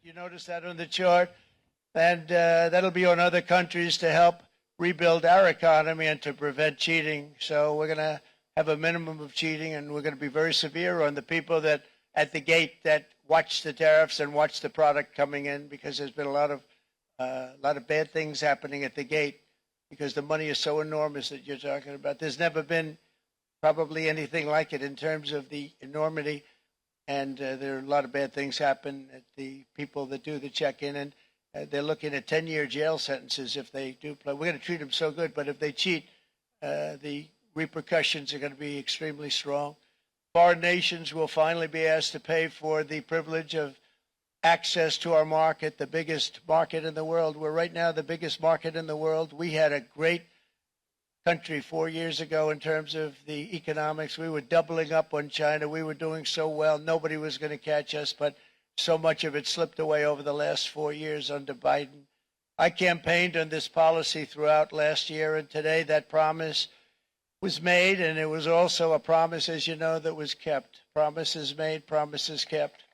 You notice that on the chart? And that'll be on other countries to help rebuild our economy and to prevent cheating. So we're going to have a minimum of cheating, and we're going to be very severe on the people that at the gate that watch the tariffs and watch the product coming in, because there's been a lot of bad things happening at the gate because the money is so enormous that you're talking about. There's never been probably anything like it in terms of the enormity, and there are a lot of bad things happen at the people that do the check-in, and they're looking at 10-year jail sentences if they do play. We're going to treat them so good, but if they cheat, the repercussions are going to be extremely strong. Foreign nations will finally be asked to pay for the privilege of access to our market, the biggest market in the world. We're right now the biggest market in the world. We had a great country 4 years ago in terms of the economics. We were doubling up on China. We were doing so well. Nobody was going to catch us, but so much of it slipped away over the last 4 years under Biden. I campaigned on this policy throughout last year, and today that promise was made, and it was also a promise, as you know, that was kept. Promises made, promises kept.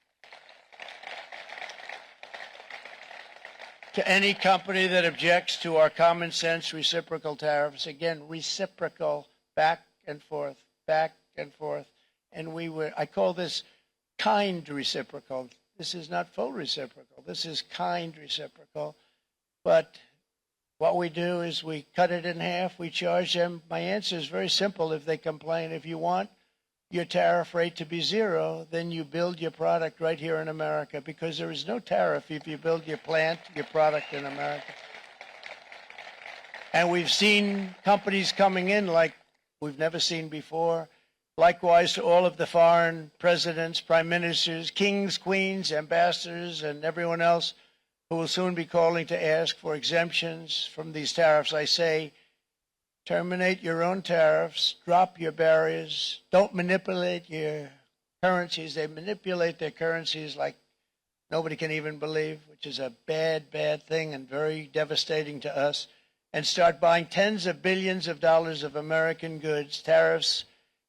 To any company that objects to our common sense reciprocal tariffs, again, reciprocal, back and forth, back and forth. And I call this kind reciprocal. This is not full reciprocal. This is kind reciprocal. But what we do is we cut it in half. We charge them. My answer is very simple. If they complain, if you want your tariff rate to be zero, then you build your product right here in America, because there is no tariff if you build your plant, your product in America. And we've seen companies coming in like we've never seen before. Likewise to all of the foreign presidents, prime ministers, kings, queens, ambassadors, and everyone else who will soon be calling to ask for exemptions from these tariffs. I say, terminate your own tariffs, drop your barriers, don't manipulate your currencies. They manipulate their currencies like nobody can even believe, which is a bad, bad thing and very devastating to us, and start buying tens of billions of dollars of American goods. Tariffs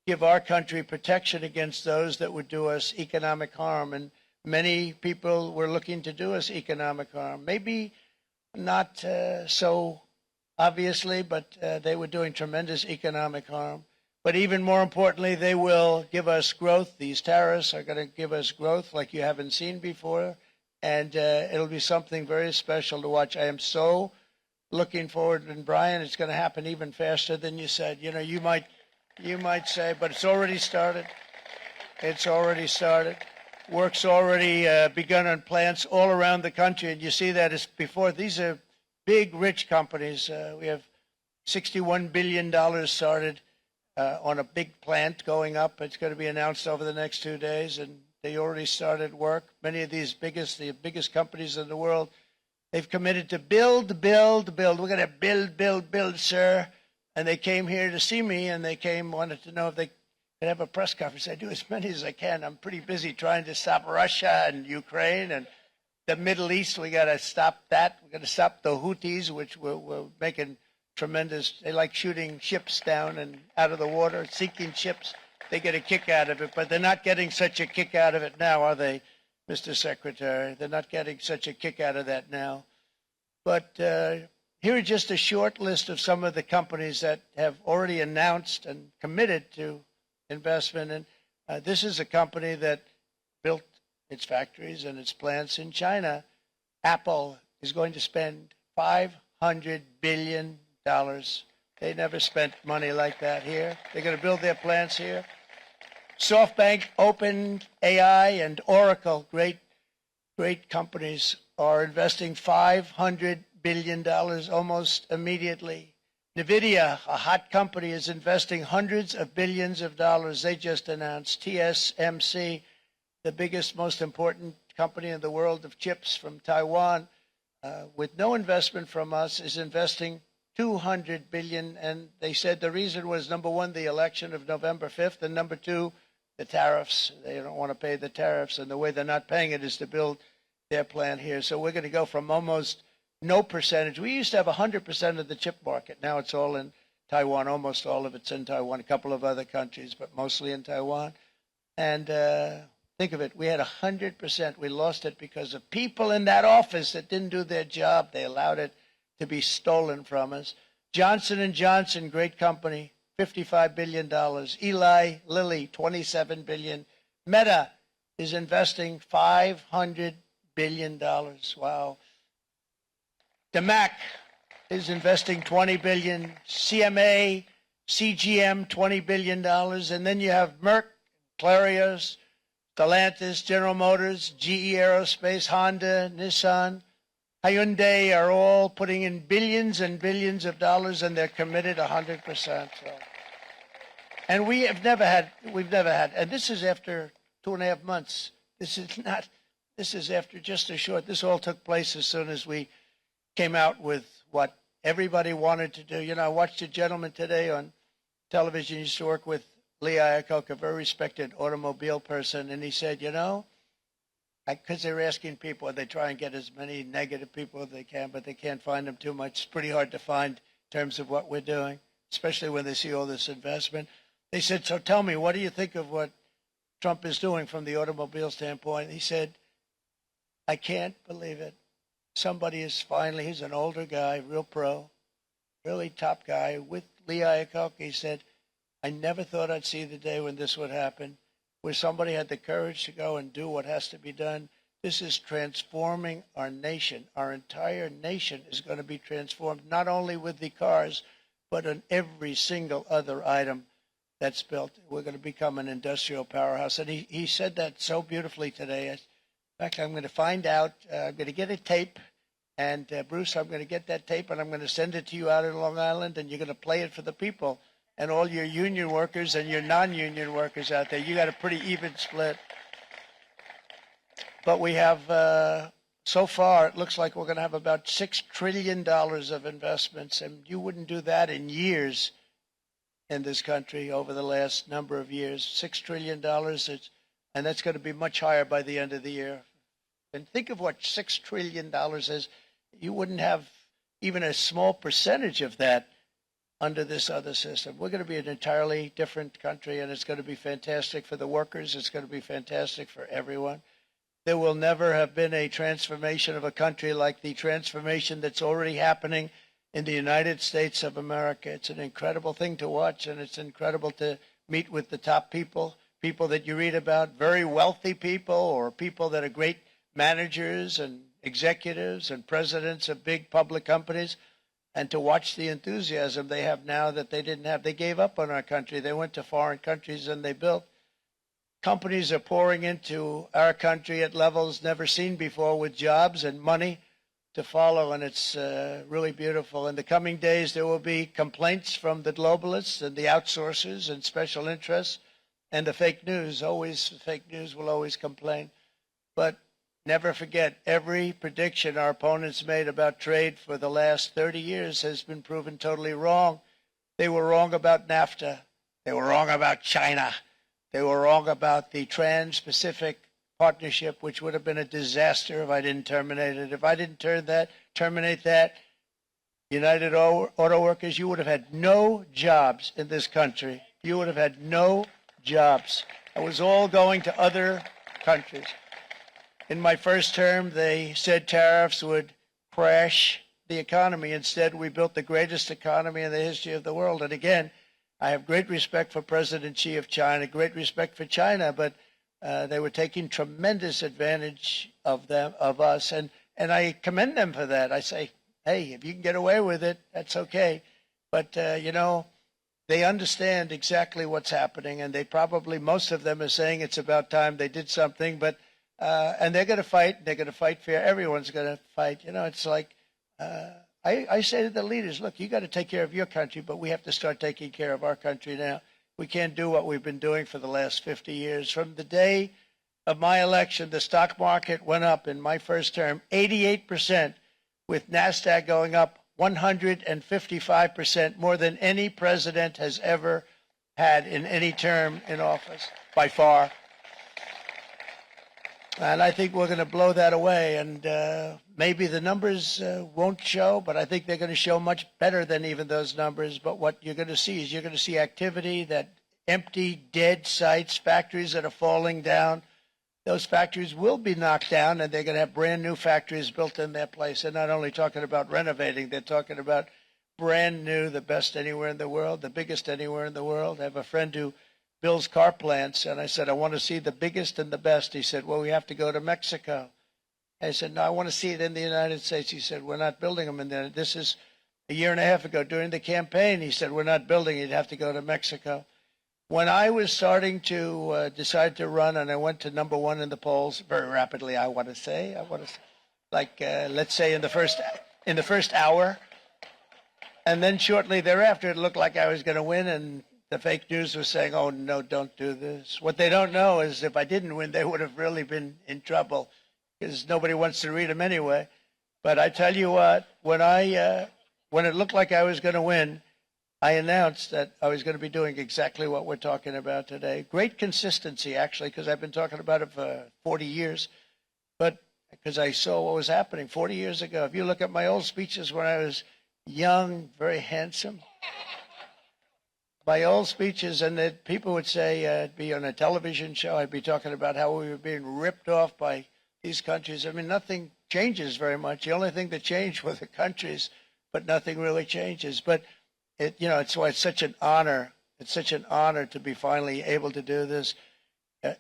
give our country protection against those that would do us economic harm, and many people were looking to do us economic harm. Maybe not so obviously, but they were doing tremendous economic harm. But even more importantly, they will give us growth. These tariffs are going to give us growth like you haven't seen before, and it'll be something very special to watch. I am so looking forward, and Brian, it's going to happen even faster than you said. You know, you might say, but it's already started. It's already started. Work's already begun on plants all around the country, and you see that as before. These are big, rich companies. We have $61 billion started on a big plant going up. It's going to be announced over the next 2 days, and they already started work. Many of these the biggest companies in the world, they've committed to build, build, build. We're going to build, build, build, sir. And they came here to see me, and they wanted to know if they could have a press conference. I do as many as I can. I'm pretty busy trying to stop Russia and Ukraine and the Middle East. We got to stop that. We got to stop the Houthis, which we're making tremendous. They like shooting ships down and out of the water, sinking ships. They get a kick out of it, but they're not getting such a kick out of it now, are they, Mr. Secretary? They're not getting such a kick out of that now. But here are just a short list of some of the companies that have already announced and committed to investment. And this is a company that built its factories and its plants in China. Apple is going to spend $500 billion. They never spent money like that here. They're going to build their plants here. SoftBank, OpenAI, and Oracle, great companies, are investing $500 billion almost immediately. NVIDIA, a hot company, is investing hundreds of billions of dollars. They just announced. TSMC, the biggest, most important company in the world of chips from Taiwan, with no investment from us, is investing $200 billion. And they said the reason was, number one, the election of November 5th, and number two, the tariffs. They don't want to pay the tariffs, and the way they're not paying it is to build their plant here. So we're going to go from almost no percentage. We used to have 100% of the chip market. Now it's all in Taiwan. Almost all of it's in Taiwan. A couple of other countries, but mostly in Taiwan. And Think of it. We had 100%. We lost it because of people in that office that didn't do their job. They allowed it to be stolen from us. Johnson & Johnson, great company, $55 billion. Eli Lilly, $27 billion. Meta is investing $500 billion. Wow. DeMac is investing $20 billion. CMA, CGM, $20 billion. And then you have Merck, Clarios, Stellantis, General Motors, GE Aerospace, Honda, Nissan, Hyundai are all putting in billions and billions of dollars, and they're committed 100%. So. And we've never had, and this is after 2.5 months. This is after just a short, this all took place as soon as we came out with what everybody wanted to do. You know, I watched a gentleman today on television, used to work with Lee Iacocca, a very respected automobile person, and he said, you know, because they were asking people, they try and get as many negative people as they can, but they can't find them too much. It's pretty hard to find in terms of what we're doing, especially when they see all this investment. They said, so tell me, what do you think of what Trump is doing from the automobile standpoint? He said, I can't believe it. Somebody is finally, he's an older guy, real pro, really top guy, with Lee Iacocca. He said, I never thought I'd see the day when this would happen, where somebody had the courage to go and do what has to be done. This is transforming our nation. Our entire nation is going to be transformed, not only with the cars, but on every single other item that's built. We're going to become an industrial powerhouse. And he said that so beautifully today. In fact, I'm going to find out, I'm going to get a tape, and Bruce, I'm going to get that tape, and I'm going to send it to you out in Long Island, and you're going to play it for the people. And all your union workers and your non-union workers out there, you got a pretty even split. But we have, so far, it looks like we're going to have about $6 trillion of investments, and you wouldn't do that in years in this country over the last number of years. $6 trillion, and that's going to be much higher by the end of the year. And think of what $6 trillion is. You wouldn't have even a small percentage of that under this other system. We're going to be an entirely different country, and it's going to be fantastic for the workers. It's going to be fantastic for everyone. There will never have been a transformation of a country like the transformation that's already happening in the United States of America. It's an incredible thing to watch, and it's incredible to meet with the top people, people that you read about, very wealthy people, or people that are great managers and executives and presidents of big public companies, and to watch the enthusiasm they have now that they didn't have. They gave up on our country. They went to foreign countries and they built. Companies are pouring into our country at levels never seen before, with jobs and money to follow, and it's really beautiful. In the coming days, there will be complaints from the globalists and the outsourcers and special interests and the fake news. Always, fake news will always complain. But never forget, every prediction our opponents made about trade for the last 30 years has been proven totally wrong. They were wrong about NAFTA. They were wrong about China. They were wrong about the Trans-Pacific Partnership, which would have been a disaster if I didn't terminate it. If I didn't terminate that, United Auto Workers, you would have had no jobs in this country. You would have had no jobs. It was all going to other countries. In my first term, they said tariffs would crash the economy. Instead, we built the greatest economy in the history of the world. And again, I have great respect for President Xi of China, great respect for China, but they were taking tremendous advantage of us, and I commend them for that. I say, hey, if you can get away with it, that's okay. But, you know, they understand exactly what's happening, and they probably, most of them are saying it's about time they did something, but and they're going to fight. They're going to fight fair. Everyone's going to fight. You know, it's like I say to the leaders, look, you got to take care of your country, but we have to start taking care of our country now. We can't do what we've been doing for the last 50 years. From the day of my election, the stock market went up in my first term 88%, with NASDAQ going up 155%, more than any president has ever had in any term in office, by far. And I think we're going to blow that away. And maybe the numbers won't show, but I think they're going to show much better than even those numbers. But what you're going to see is you're going to see activity, that empty, dead sites, factories that are falling down. those factories will be knocked down, and they're going to have brand new factories built in their place. They're not only talking about renovating, they're talking about brand new, the best anywhere in the world, the biggest anywhere in the world. I have a friend who builds car plants, and I said, I want to see the biggest and the best. He said, well, we have to go to Mexico. I said, no, I want to see it in the United States. He said, we're not building them in there. This is a year and a half ago during the campaign. He said, we're not building it. You'd have to go to Mexico. When I was starting to decide to run, and I went to number one in the polls very rapidly, I want to say, like let's say in the first hour, and then shortly thereafter, it looked like I was going to win, and the fake news was saying, "Oh no, don't do this." What they don't know is if I didn't win, they would have really been in trouble, because nobody wants to read them anyway. But I tell you what, when it looked like I was going to win, I announced that I was going to be doing exactly what we're talking about today. Great consistency, actually, because I've been talking about it for 40 years. But because I saw what was happening 40 years ago. If you look at my old speeches when I was young, very handsome, my old speeches, and that people would say I'd be on a television show, I'd be talking about how we were being ripped off by these countries. I mean, nothing changes very much. The only thing that changed were the countries, but nothing really changes. But it's why it's such an honor. It's such an honor to be finally able to do this.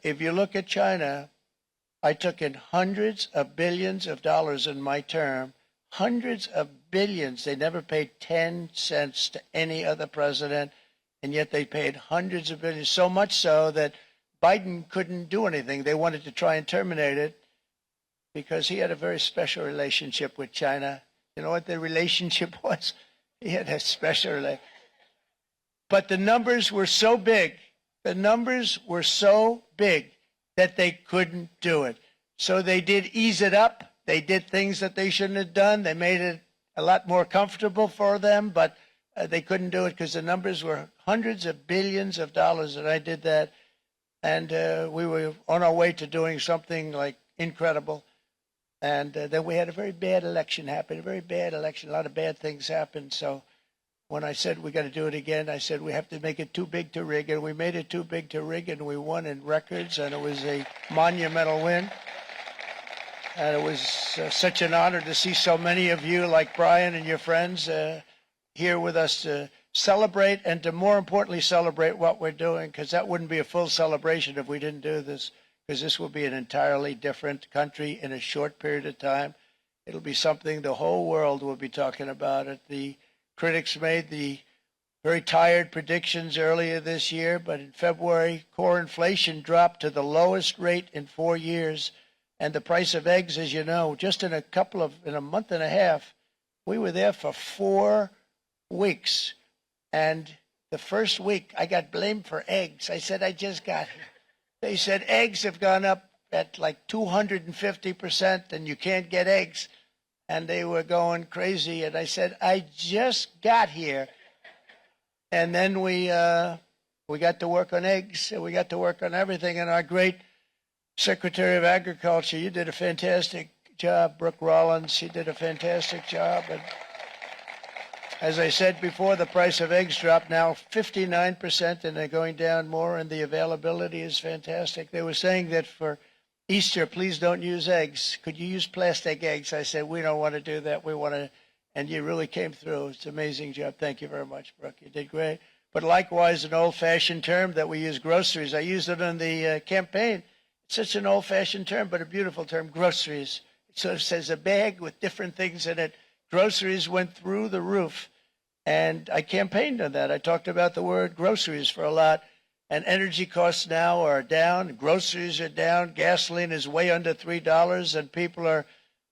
If you look at China, I took in hundreds of billions of dollars in my term, hundreds of billions. They never paid 10 cents to any other president, and yet they paid hundreds of billions, so much so that Biden couldn't do anything. They wanted to try and terminate it because he had a very special relationship with China. You know what the relationship was? He had a special relationship. But the numbers were so big, that they couldn't do it. So they did ease it up. They did things that they shouldn't have done. They made it a lot more comfortable for them, but they couldn't do it because the numbers were hundreds of billions of dollars, and I did that. And we were on our way to doing something like incredible. And then we had a very bad election happen, a lot of bad things happened. So when I said we got to do it again, I said we have to make it too big to rig, and we made it too big to rig, and we won in records, and it was a monumental win. And it was such an honor to see so many of you, like Brian and your friends, here with us to celebrate, and to more importantly celebrate what we're doing, because that wouldn't be a full celebration if we didn't do this, because this will be an entirely different country in a short period of time. It'll be something the whole world will be talking about it. The critics made the very tired predictions earlier this year, but in February, core inflation dropped to the lowest rate in 4 years. And the price of eggs, as you know, just in a month and a half, we were there for 4 weeks. And the first week, I got blamed for eggs. I said, I just got here. They said eggs have gone up at like 250%, and you can't get eggs. And they were going crazy. And I said, I just got here. And then we got to work on eggs, and we got to work on everything. And our great Secretary of Agriculture, you did a fantastic job. Brooke Rollins, she did a fantastic job. And as I said before, the price of eggs dropped now 59%, and they're going down more, and the availability is fantastic. They were saying that for Easter, please don't use eggs. Could you use plastic eggs? I said, we don't want to do that. We want to, and you really came through. It's an amazing job. Thank you very much, Brooke. You did great. But likewise, an old-fashioned term that we use, groceries. I used it in the campaign. It's such an old-fashioned term, but a beautiful term, groceries. It sort of says a bag with different things in it. Groceries went through the roof, and I campaigned on that. I talked about the word groceries for a lot, and energy costs now are down. Groceries are down. Gasoline is way under $3, and people are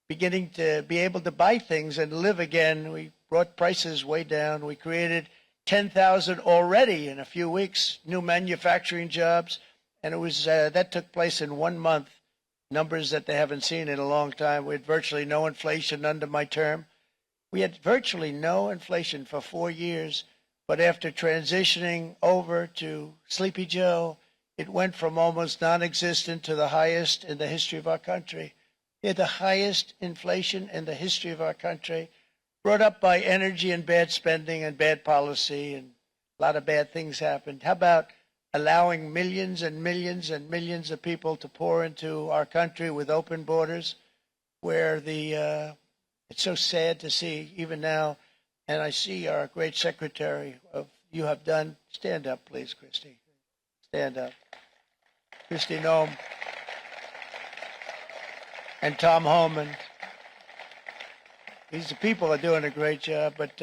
beginning to be able to buy things and live again. We brought prices way down. We created 10,000 already in a few weeks, new manufacturing jobs, and it was that took place in 1 month, numbers that they haven't seen in a long time. We had virtually no inflation under my term. We had virtually no inflation for 4 years, but after transitioning over to Sleepy Joe, it went from almost non-existent to the highest in the history of our country. We had the highest inflation in the history of our country, brought up by energy and bad spending and bad policy, and a lot of bad things happened. How about allowing millions and millions and millions of people to pour into our country with open borders, where it's so sad to see even now. And I see our great secretary of you have done. Stand up, please, Christy. Stand up. Christy Nome and Tom Holman. These people are doing a great job, but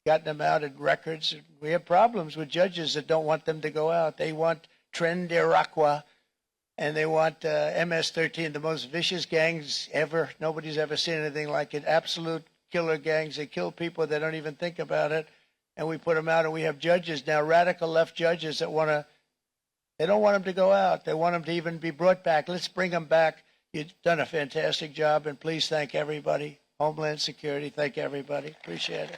gotten them out in records. We have problems with judges that don't want them to go out. They want Tren de Aragua, and they want MS-13, the most vicious gangs ever. Nobody's ever seen anything like it. Absolute killer gangs. They kill people. They don't even think about it. And we put them out, and we have judges now, radical left judges that they don't want them to go out. They want them to even be brought back. Let's bring them back. You've done a fantastic job, and please thank everybody. Homeland Security, thank everybody. Appreciate it.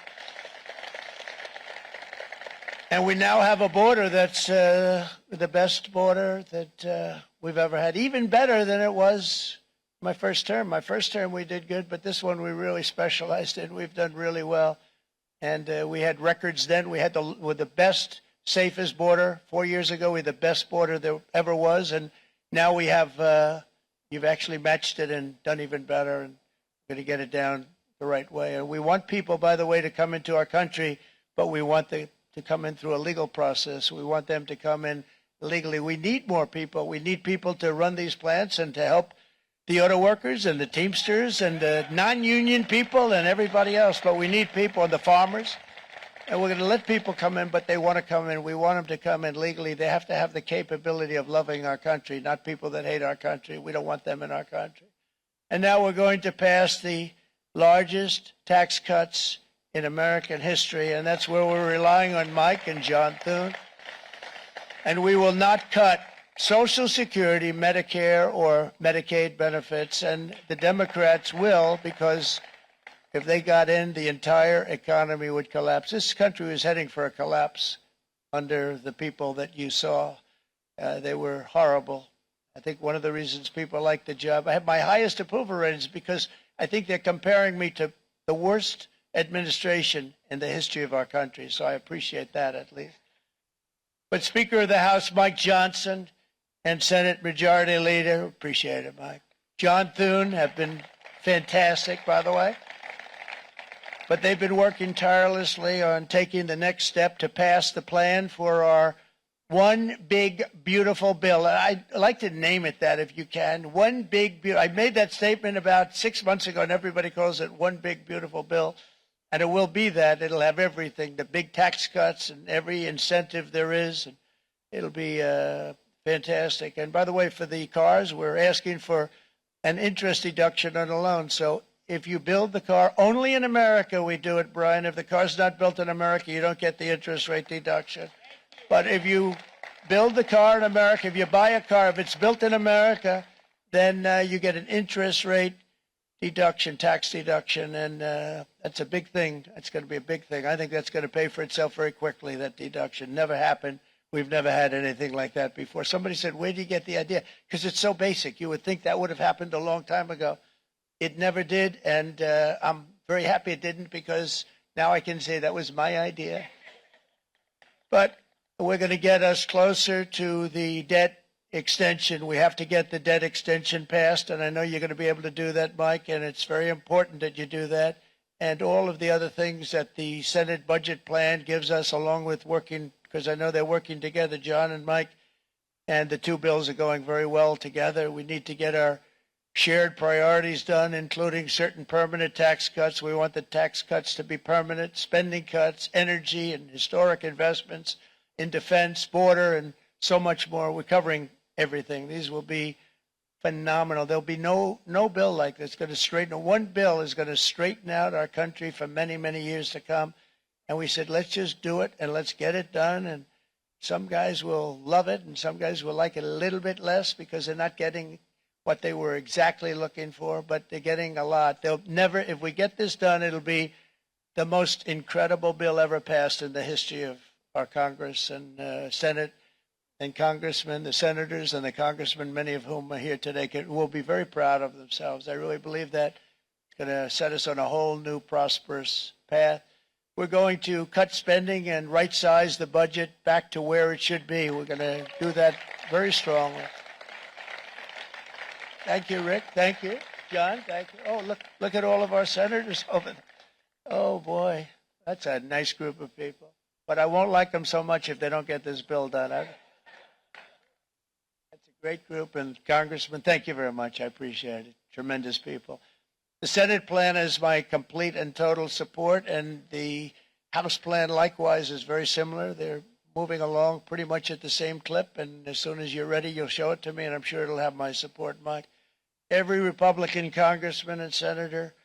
And we now have a border that's the best border that we've ever had, even better than it was my first term. My first term we did good, but this one we really specialized in. We've done really well. And we had records then. We had the best, safest border. 4 years ago, we had the best border there ever was. And now we have, you've actually matched it and done even better. And we're going to get it down the right way. And we want people, by the way, to come into our country, but we want them to come in through a legal process. We want them to come in legally. We need more people. We need people to run these plants and to help the auto workers and the Teamsters and the non-union people and everybody else. But we need people and the farmers. And we're going to let people come in, but they want to come in. We want them to come in legally. They have to have the capability of loving our country, not people that hate our country. We don't want them in our country. And now we're going to pass the largest tax cuts in American history, and that's where we're relying on Mike and John Thune. And we will not cut Social Security, Medicare, or Medicaid benefits, and the Democrats will, because if they got in, the entire economy would collapse. This country was heading for a collapse under the people that you saw. They were horrible. I think one of the reasons people like the job, I have my highest approval ratings because I think they're comparing me to the worst administration in the history of our country. So I appreciate that at least. But Speaker of the House, Mike Johnson, and Senate Majority Leader, appreciate it, Mike. John Thune have been fantastic, by the way. But they've been working tirelessly on taking the next step to pass the plan for our one big, beautiful bill. And I'd like to name it that if you can. One big, I made that statement about 6 months ago, and everybody calls it one big, beautiful bill. And it will be that. It'll have everything, the big tax cuts and every incentive there is. And it'll be fantastic. And by the way, for the cars, we're asking for an interest deduction on a loan. So if you build the car, only in America we do it, Brian. If the car's not built in America, you don't get the interest rate deduction. But if you build the car in America, if you buy a car, if it's built in America, then you get an interest rate deduction, tax deduction, and that's a big thing. It's going to be a big thing. I think that's going to pay for itself very quickly, that deduction. Never happened. We've never had anything like that before. Somebody said, where do you get the idea? Because it's so basic. You would think that would have happened a long time ago. It never did, and I'm very happy it didn't, because now I can say that was my idea. But we're going to get us closer to the debt extension. We have to get the debt extension passed, and I know you're going to be able to do that, Mike, and it's very important that you do that. And all of the other things that the Senate budget plan gives us, along with working, because I know they're working together, John and Mike, and the two bills are going very well together. We need to get our shared priorities done, including certain permanent tax cuts. We want the tax cuts to be permanent, spending cuts, energy and historic investments in defense, border, and so much more. We're covering everything. These will be phenomenal. There'll be no bill like this going to straighten. One bill is going to straighten out our country for many, many years to come. And we said, let's just do it and let's get it done. And some guys will love it and some guys will like it a little bit less because they're not getting what they were exactly looking for, but they're getting a lot. They'll never, if we get this done, it'll be the most incredible bill ever passed in the history of our Congress and Senate and congressmen, the senators and the congressmen, many of whom are here today, will be very proud of themselves. I really believe that. It's going to set us on a whole new prosperous path. we're going to cut spending and right-size the budget back to where it should be. We're going to do that very strongly. Thank you, Rick. Thank you. John, thank you. Oh, look at all of our senators over there. Oh, boy. That's a nice group of people. But I won't like them so much if they don't get this bill done. That's a great group. And Congressman, thank you very much. I appreciate it. Tremendous people. The Senate plan is my complete and total support, and the House plan likewise is very similar. They're moving along pretty much at the same clip, and as soon as you're ready, you'll show it to me, and I'm sure it'll have my support, Mike. Every Republican congressman and senator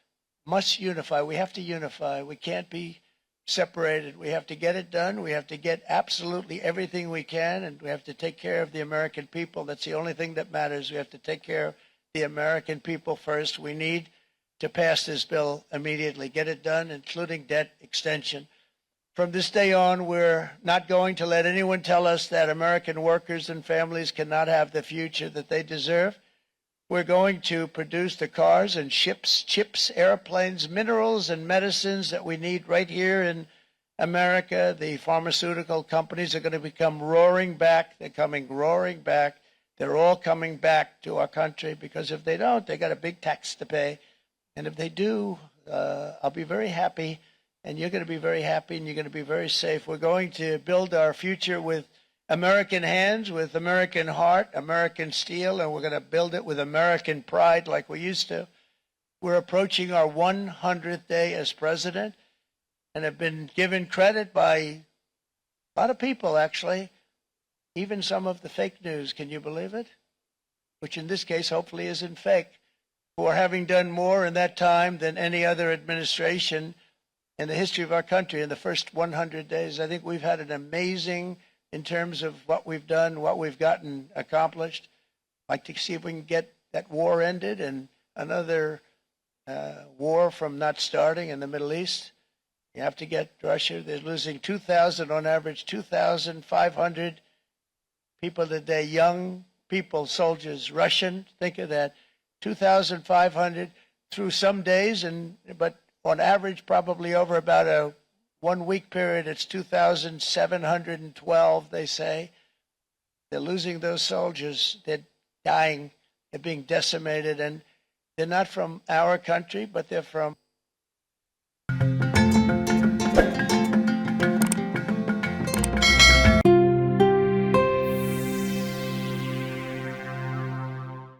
must unify. We have to unify. We can't be separated. We have to get it done. We have to get absolutely everything we can, and we have to take care of the American people. That's the only thing that matters. We have to take care of the American people first. We need to pass this bill immediately, get it done, including debt extension. From this day on, we're not going to let anyone tell us that American workers and families cannot have the future that they deserve. We're going to produce the cars and ships, chips, airplanes, minerals, and medicines that we need right here in America. The pharmaceutical companies are going to become roaring back. They're coming roaring back. They're all coming back to our country, because if they don't, they got a big tax to pay. And if they do, I'll be very happy, and you're going to be very happy, and you're going to be very safe. We're going to build our future with American hands, with American heart, American steel, and we're going to build it with American pride like we used to. We're approaching our 100th day as president, and have been given credit by a lot of people, actually, even some of the fake news. Can you believe it? Which in this case hopefully isn't fake. For having done more in that time than any other administration in the history of our country in the first 100 days. I think we've had an amazing, in terms of what we've done, what we've gotten accomplished. I'd like to see if we can get that war ended and another war from not starting in the Middle East. You have to get Russia. They're losing 2,000 on average, 2,500 people a day, young people, soldiers, Russian. Think of that. 2,500 through some days, but on average, probably over about a 1 week period, it's 2,712, they say. They're losing those soldiers. They're dying. They're being decimated, and they're not from our country, but they're from